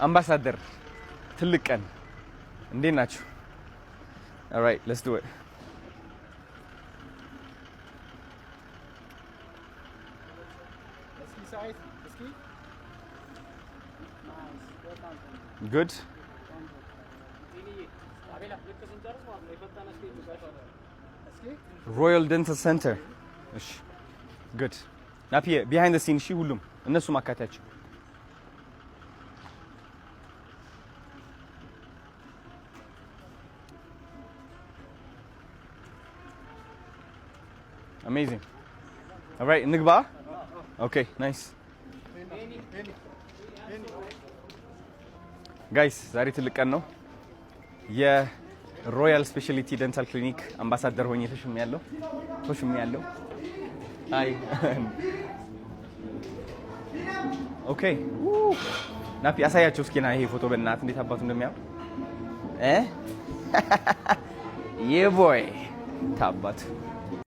አምባሳደር ትልቅ ቀን እንዴት ናችሁ? All right, let's do it. Good. Royal Dental Center. Good. ናፒ behind the scenes ሺ ሁሉም እነሱ ማካታቸው Amazing. All right, እንግባ. Okay, nice. Guys, ዛሬ ትልቅ ቀን ነው። የሮያል ስፔሻሊቲ ዴንታል ክሊኒክ አምባሳደር ሆኜ ተሾሜያለሁ. Hi. Okay. ናፒ አሳያቸው እስኪ ና ይሄ ፎቶ በእናትህ እንዴት አባቱ እንደሚያው Yeah boy. ታባቱ